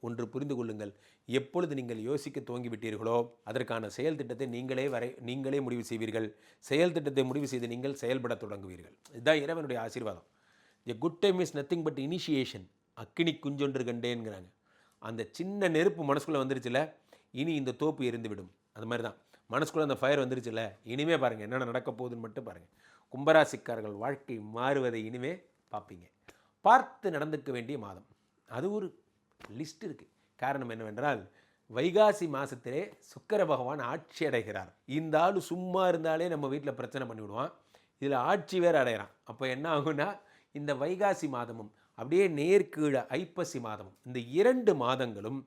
ஒன்று புரிந்து கொள்ளுங்கள். எப்பொழுது நீங்கள் யோசிக்க துவங்கிவிட்டீர்களோ அதற்கான செயல் திட்டத்தை நீங்களே முடிவு செய்வீர்கள். செயல் திட்டத்தை முடிவு செய்து நீங்கள் செயல்பட தொடங்குவீர்கள். இதுதான் இறைவனுடைய ஆசீர்வாதம். A good time is nothing but initiation. அக்கினி குஞ்சொன்று கண்டேங்கிறாங்க. அந்த சின்ன நெருப்பு மனசுக்குள்ளே வந்துருச்சுல, இனி இந்த தோப்பு எரிந்துவிடும். அது மாதிரி தான் மனசுக்குள்ளே அந்த ஃபயர் வந்துருச்சுல, இனிமே பாருங்கள் என்னென்ன நடக்க போகுதுன்னு மட்டும் பாருங்கள். கும்பராசிக்காரர்கள் வாழ்க்கை மாறுவதை இனிமே பார்ப்பீங்க. பார்த்து நடந்துக்க வேண்டிய மாதம். அது ஒரு லிஸ்ட் இருக்குது. காரணம் என்னவென்றால், வைகாசி மாதத்திலே சுக்கிர பகவான் ஆட்சி அடைகிறார். இந்த ஆள் சும்மா இருந்தாலே நம்ம வீட்டில் பிரச்சனை பண்ணிவிடுவான். இதில் ஆட்சி வேறு அடைகிறான். அப்போ என்ன ஆகுன்னா, இந்த வைகாசி மாதமும் அப்படியே நேர்கீழ ஐப்பசி மாதமும், இந்த 2 மாதங்களும்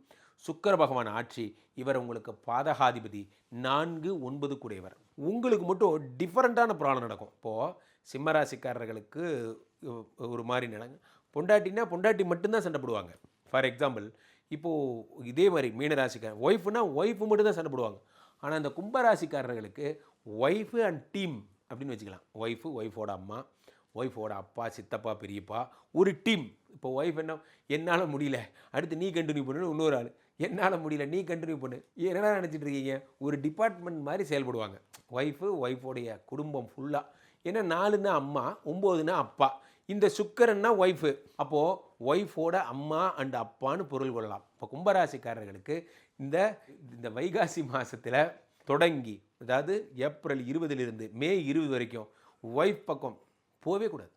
சுக்கிர பகவான் ஆட்சி. இவர் உங்களுக்கு பாதகாதிபதி, 4, 9 கூடியவர். உங்களுக்கு மட்டும் டிஃப்ரெண்ட்டான ப்ராப்ளம் நடக்கும். இப்போது சிம்மராசிக்காரர்களுக்கு ஒரு மாதிரி நடக்கும். பொண்டாட்டி மட்டும்தான் சண்டை போடுவாங்க. ஃபார் எக்ஸாம்பிள், இப்போது இதே மாதிரி மீனராசிக்காரர் ஒய்ஃபு மட்டும்தான் சண்டை போடுவாங்க. ஆனால் இந்த கும்பராசிக்காரர்களுக்கு ஒய்ஃபு அண்ட் டீம் அப்படின்னு வச்சுக்கலாம். ஒய்ஃபோட அம்மா, ஒய்ஃபோட அப்பா, சித்தப்பா, பெரியப்பா, ஒரு டீம். இப்போ ஒய்ஃப் என்னால் முடியல, அடுத்து நீ கண்டினியூ பண்ணு. இன்னொரு ஆள், என்னால் முடியல, நீ கண்டினியூ பண்ணு. என்னடா நினச்சிட்டு இருக்கீங்க? ஒரு டிபார்ட்மெண்ட் மாதிரி செயல்படுவாங்க. ஒய்ஃபோடைய குடும்பம் ஃபுல்லாக. ஏன்னா 4ன்னா அம்மா, 9ன்னா அப்பா. இந்த சுக்கிரன்னா ஒய்ஃபு. அப்போது ஒய்ஃபோட அம்மா அண்ட் அப்பான்னு பொருள் கொள்ளலாம். இப்போ கும்பராசிக்காரர்களுக்கு இந்த வைகாசி மாதத்தில் தொடங்கி, அதாவது ஏப்ரல் 20லிருந்து மே 20 வரைக்கும் ஒய்ஃப் பக்கம் போகவே கூடாது.